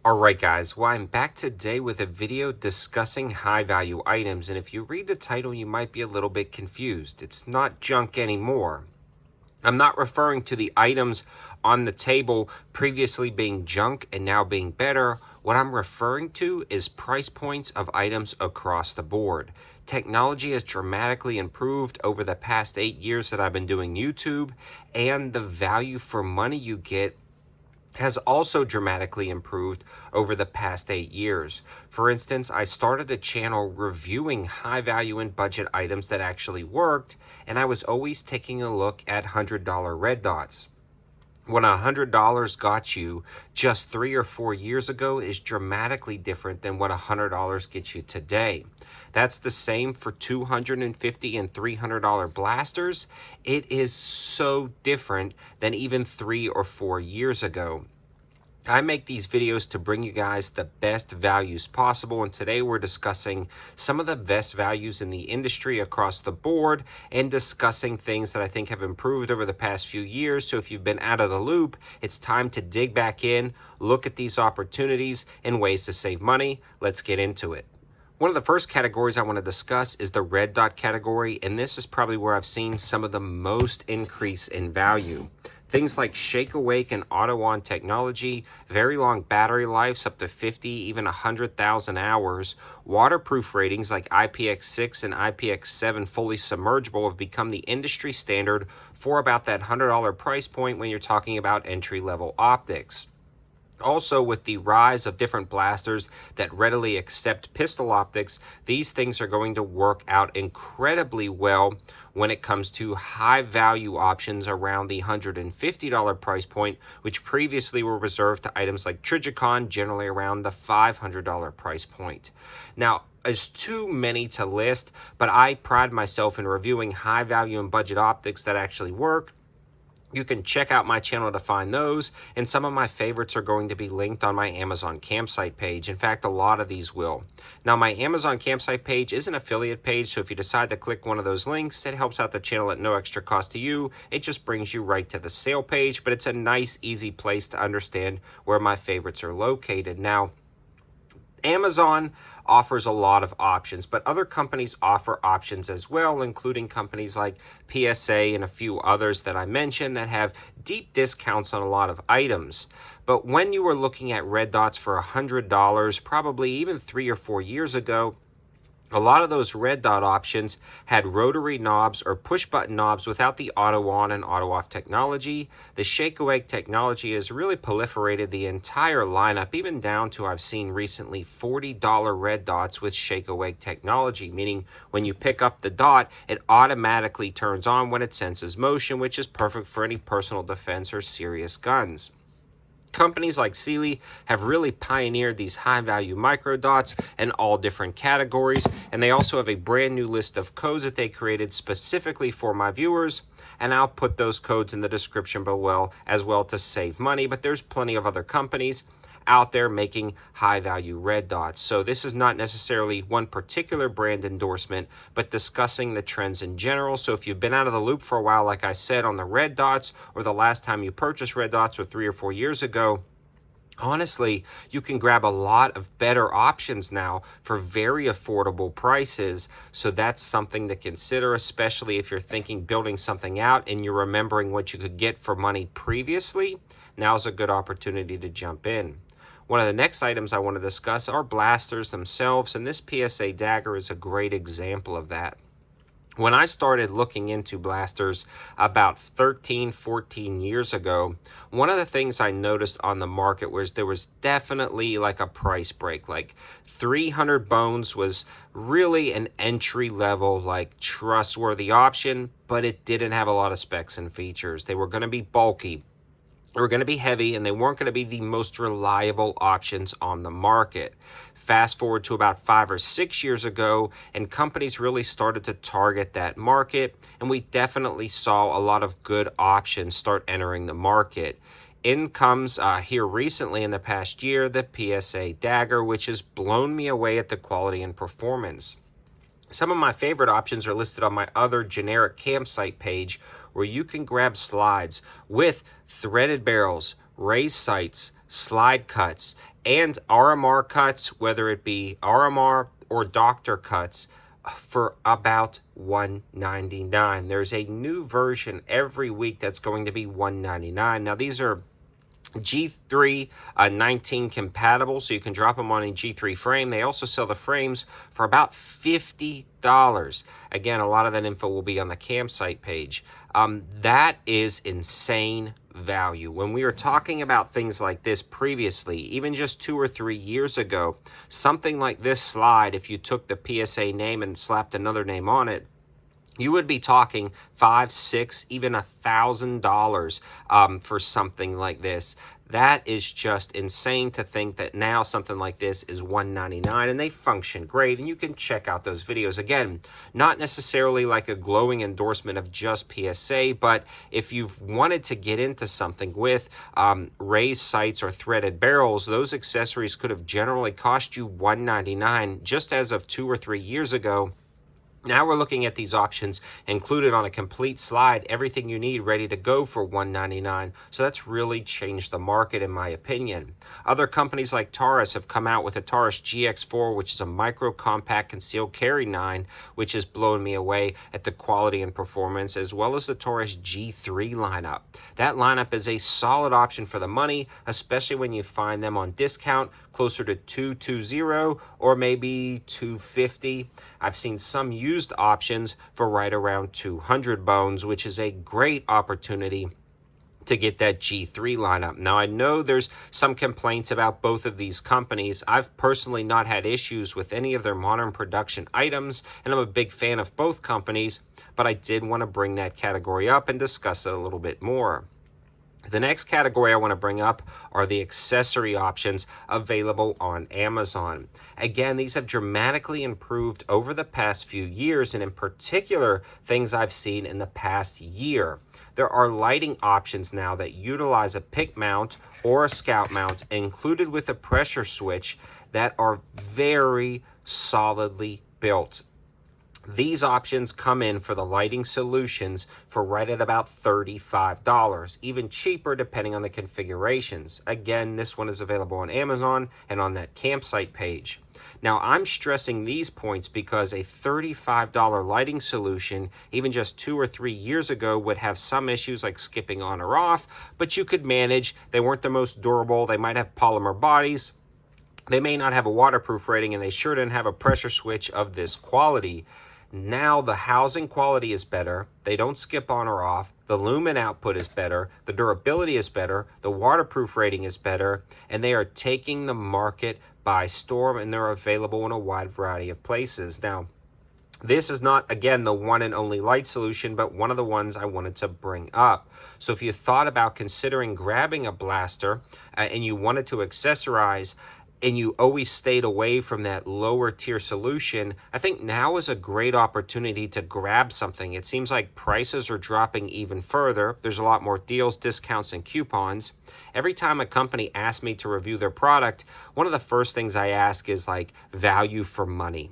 Alright guys, well I'm back today with a video discussing high value items, and if you read the title you might be a little bit confused. It's not junk anymore. I'm not referring to the items on the table previously being junk and now being better. What I'm referring to is price points of items across the board. Technology has dramatically improved over the past 8 years that I've been doing YouTube, and the value for money you get has also dramatically improved over the past 8 years. For instance, I started the channel reviewing high value and budget items that actually worked, and I was always taking a look at $100 red dots. What $100 got you just 3 or 4 years ago is dramatically different than what $100 gets you today. That's the same for $250 and $300 blasters. It is so different than even 3 or 4 years ago. I make these videos to bring you guys the best values possible, and today we're discussing some of the best values in the industry across the board and discussing things that I think have improved over the past few years. So if you've been out of the loop, it's time to dig back in, look at these opportunities and ways to save money. Let's get into it. One of the first categories I want to discuss is the red dot category, and this is probably where I've seen some of the most increase in value. Things like shake awake and auto on technology, very long battery lives up to 50, even 100,000 hours, waterproof ratings like IPX6 and IPX7 fully submergible have become the industry standard for about that $100 price point when you're talking about entry-level optics. Also, with the rise of different blasters that readily accept pistol optics, these things are going to work out incredibly well when it comes to high value options around the $150 price point, which previously were reserved to items like Trijicon, generally around the $500 price point. Now, there's too many to list, but I pride myself in reviewing high value and budget optics that actually work. You can check out my channel to find those, and some of my favorites are going to be linked on my Amazon campsite page. In fact, a lot of these will. Now, my Amazon campsite page is an affiliate page, so if you decide to click one of those links, it helps out the channel at no extra cost to you. It just brings you right to the sale page, but it's a nice, easy place to understand where my favorites are located. Now, Amazon offers a lot of options, but other companies offer options as well, including companies like PSA and a few others that I mentioned that have deep discounts on a lot of items. But when you were looking at red dots for $100, probably even 3 or 4 years ago, a lot of those red dot options had rotary knobs or push button knobs without the auto on and auto off technology. The shake awake technology has really proliferated the entire lineup, even down to I've seen recently $40 red dots with shake awake technology, meaning when you pick up the dot, it automatically turns on when it senses motion, which is perfect for any personal defense or serious guns. Companies like Cyelee have really pioneered these high-value micro dots in all different categories, and they also have a brand new list of codes that they created specifically for my viewers, and I'll put those codes in the description below as well to save money. But there's plenty of other companies out there making high-value red dots. So this is not necessarily one particular brand endorsement, but discussing the trends in general. So if you've been out of the loop for a while, like I said, on the red dots, or the last time you purchased red dots or 3 or 4 years ago, honestly, you can grab a lot of better options now for very affordable prices. So that's something to consider, especially if you're thinking building something out and you're remembering what you could get for money previously. Now's a good opportunity to jump in. One of the next items I want to discuss are blasters themselves, and this PSA dagger is a great example of that. When I started looking into blasters about 13, 14 years ago, one of the things I noticed on the market was there was definitely like a price break. Like 300 bones was really an entry level, like trustworthy option, but it didn't have a lot of specs and features. They were going to be bulky. They were going to be heavy, and they weren't going to be the most reliable options on the market. Fast forward to about 5 or 6 years ago, and companies really started to target that market, and we definitely saw a lot of good options start entering the market. In comes here recently in the past year, the PSA dagger, which has blown me away at the quality and performance. Some of my favorite options are listed on my other generic campsite page, where you can grab slides with threaded barrels, raised sights, slide cuts, and RMR cuts, whether it be RMR or doctor cuts, for about $199. There's a new version every week that's going to be $199. Now, these are G3 19 compatible, so you can drop them on a G3 frame. They also sell the frames for about $50. Again, a lot of that info will be on the campsite page. That is insane value. When we were talking about things like this previously, even just 2 or 3 years ago, something like this slide, if you took the PSA name and slapped another name on it, you would be talking $5, $6, even $1,000 for something like this. That is just insane to think that now something like this is $199, and they function great, and you can check out those videos. Again, not necessarily like a glowing endorsement of just PSA, but if you've wanted to get into something with raised sights or threaded barrels, those accessories could have generally cost you $199 just as of 2 or 3 years ago. Now we're looking at these options included on a complete slide, everything you need ready to go for $199. So that's really changed the market, in my opinion. Other companies like Taurus have come out with a Taurus GX4, which is a micro compact concealed carry 9, which has blown me away at the quality and performance, as well as the Taurus G3 lineup. That lineup is a solid option for the money, especially when you find them on discount closer to $220 or maybe $250. I've seen some used options for right around 200 bones, which is a great opportunity to get that G3 lineup. Now, I know there's some complaints about both of these companies. I've personally not had issues with any of their modern production items, and I'm a big fan of both companies, but I did want to bring that category up and discuss it a little bit more. The next category I want to bring up are the accessory options available on Amazon. Again, these have dramatically improved over the past few years, and in particular, things I've seen in the past year. There are lighting options now that utilize a pick mount or a scout mount included with a pressure switch that are very solidly built. These options come in for the lighting solutions for right at about $35, even cheaper depending on the configurations. Again, this one is available on Amazon and on that campsite page. Now, I'm stressing these points because a $35 lighting solution, even just 2 or 3 years ago, would have some issues like skipping on or off, but you could manage. They weren't the most durable. They might have polymer bodies. They may not have a waterproof rating, and they sure didn't have a pressure switch of this quality. Now the housing quality is better, they don't skip on or off, the lumen output is better, the durability is better, the waterproof rating is better, and they are taking the market by storm, and they're available in a wide variety of places. Now, this is not, again, the one and only light solution, but one of the ones I wanted to bring up. So if you thought about considering grabbing a blaster and you wanted to accessorize, and you always stayed away from that lower tier solution, I think now is a great opportunity to grab something. It seems like prices are dropping even further. There's a lot more deals, discounts, and coupons. Every time a company asks me to review their product, one of the first things I ask is like value for money.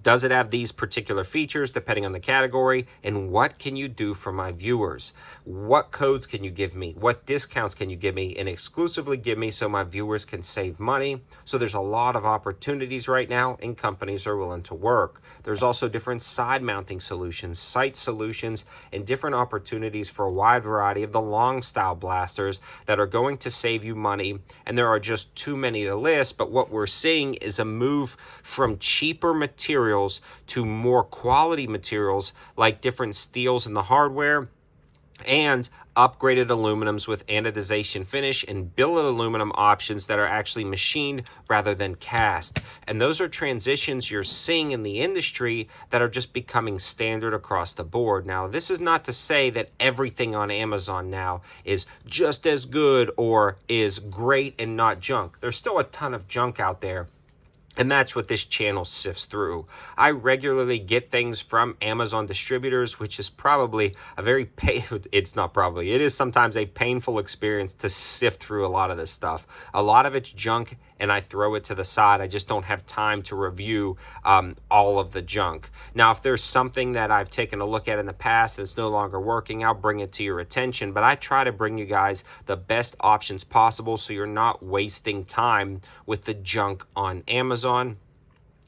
Does it have these particular features depending on the category? And what can you do for my viewers? What codes can you give me? What discounts can you give me and exclusively give me so my viewers can save money? So there's a lot of opportunities right now, and companies are willing to work. There's also different side mounting solutions, sight solutions, and different opportunities for a wide variety of the long style blasters that are going to save you money. And there are just too many to list, but what we're seeing is a move from cheaper materials to more quality materials like different steels in the hardware and upgraded aluminums with anodization finish and billet aluminum options that are actually machined rather than cast. And those are transitions you're seeing in the industry that are just becoming standard across the board. Now, this is not to say that everything on Amazon now is just as good or is great and not junk. There's still a ton of junk out there. And that's what this channel sifts through. I regularly get things from Amazon distributors, which is probably a very it's not probably, it is sometimes a painful experience to sift through a lot of this stuff. A lot of it's junk and I throw it to the side. I just don't have time to review all of the junk. Now, if there's something that I've taken a look at in the past and it's no longer working, I'll bring it to your attention. But I try to bring you guys the best options possible so you're not wasting time with the junk on Amazon.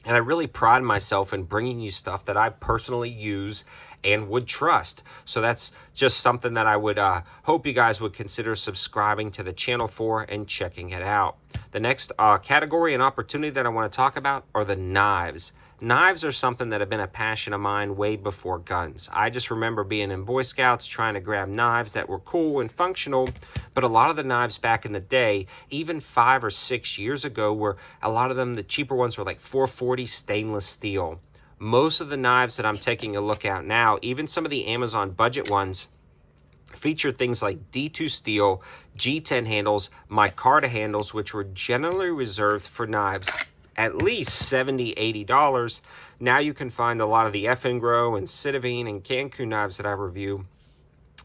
And I really pride myself in bringing you stuff that I personally use and would trust. So that's just something that I would hope you guys would consider subscribing to the channel for and checking it out. The next category and opportunity that I want to talk about are the knives. Knives are something that have been a passion of mine way before guns. I just remember being in Boy Scouts trying to grab knives that were cool and functional, but a lot of the knives back in the day, even 5 or 6 years ago, were a lot of them, the cheaper ones were like $440 stainless steel. Most of the knives that I'm taking a look at now, even some of the Amazon budget ones, feature things like D2 steel, G10 handles, micarta handles, which were generally reserved for knives at least $70, $80. Now you can find a lot of the F&Grow and Citavine and Cancun knives that I review,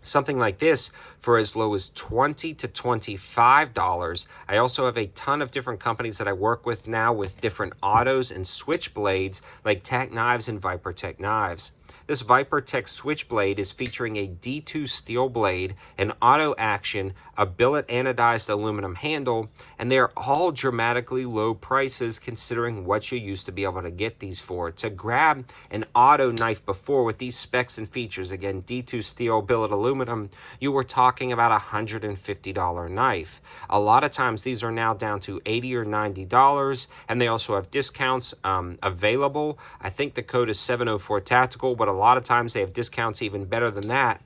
something like this for as low as $20 to $25. I also have a ton of different companies that I work with now with different autos and switchblades like Tech Knives and Viper Tech Knives. This Viper Tech switchblade is featuring a D2 steel blade, an auto action, a billet anodized aluminum handle, and they are all dramatically low prices considering what you used to be able to get these for. To grab an auto knife before with these specs and features, again, D2 steel, billet aluminum, you were talking about a $150 knife. A lot of times these are now down to $80 or $90, and they also have discounts available. I think the code is 704 Tactical, but a lot of times they have discounts even better than that.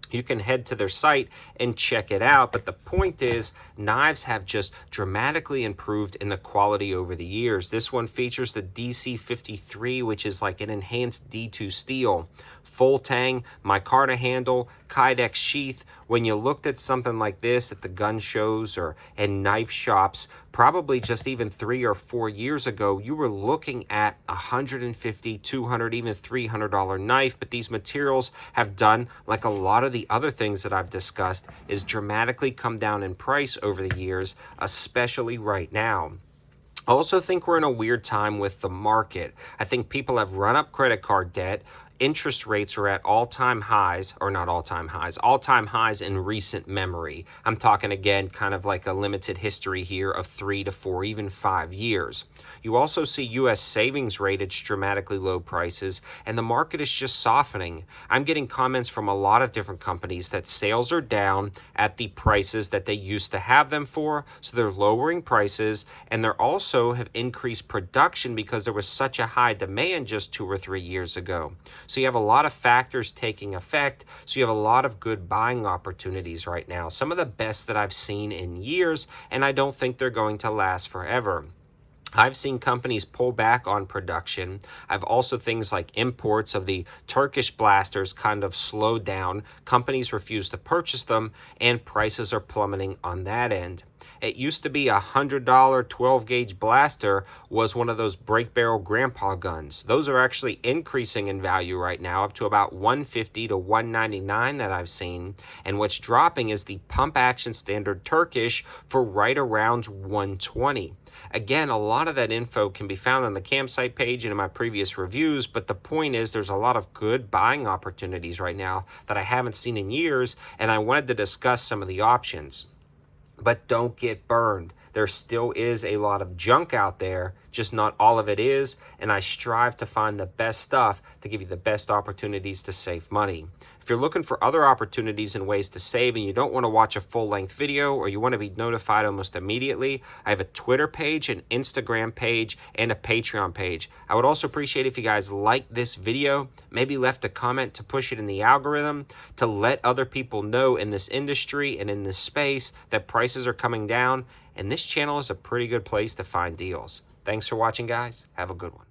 You can head to their site and check it out. But the point is, knives have just dramatically improved in the quality over the years. This one features the DC53, which is like an enhanced D2 steel. Full tang, micarta handle, Kydex sheath. When you looked at something like this at the gun shows or in knife shops, probably just even 3 or 4 years ago, you were looking at $150, $200, even $300 knife. But these materials have done, like a lot of the other things that I've discussed, is dramatically come down in price over the years, especially right now. I also think we're in a weird time with the market. I think people have run up credit card debt. Interest rates are at all-time highs, or not all-time highs, all-time highs in recent memory. I'm talking again kind of like a limited history here of 3 to 4, even 5 years. You also see U.S. savings rate at dramatically low prices, and the market is just softening. I'm getting comments from a lot of different companies that sales are down at the prices that they used to have them for, so they're lowering prices, and they're also have increased production because there was such a high demand just 2 or 3 years ago. So you have a lot of factors taking effect. So you have a lot of good buying opportunities right now. Some of the best that I've seen in years, and I don't think they're going to last forever. I've seen companies pull back on production. I've also things like imports of the Turkish blasters kind of slowed down. Companies refuse to purchase them, and prices are plummeting on that end. It used to be a $100 12-gauge blaster was one of those break barrel grandpa guns. Those are actually increasing in value right now up to about $150 to $199 that I've seen. And what's dropping is the pump action standard Turkish for right around $120. Again, a lot of that info can be found on the campsite page and in my previous reviews, but the point is there's a lot of good buying opportunities right now that I haven't seen in years, and I wanted to discuss some of the options. But don't get burned. There still is a lot of junk out there, just not all of it is, and I strive to find the best stuff to give you the best opportunities to save money. If you're looking for other opportunities and ways to save and you don't want to watch a full-length video or you want to be notified almost immediately, I have a Twitter page, an Instagram page, and a Patreon page. I would also appreciate if you guys liked this video, maybe left a comment to push it in the algorithm to let other people know in this industry and in this space that prices are coming down, and this channel is a pretty good place to find deals. Thanks for watching, guys. Have a good one.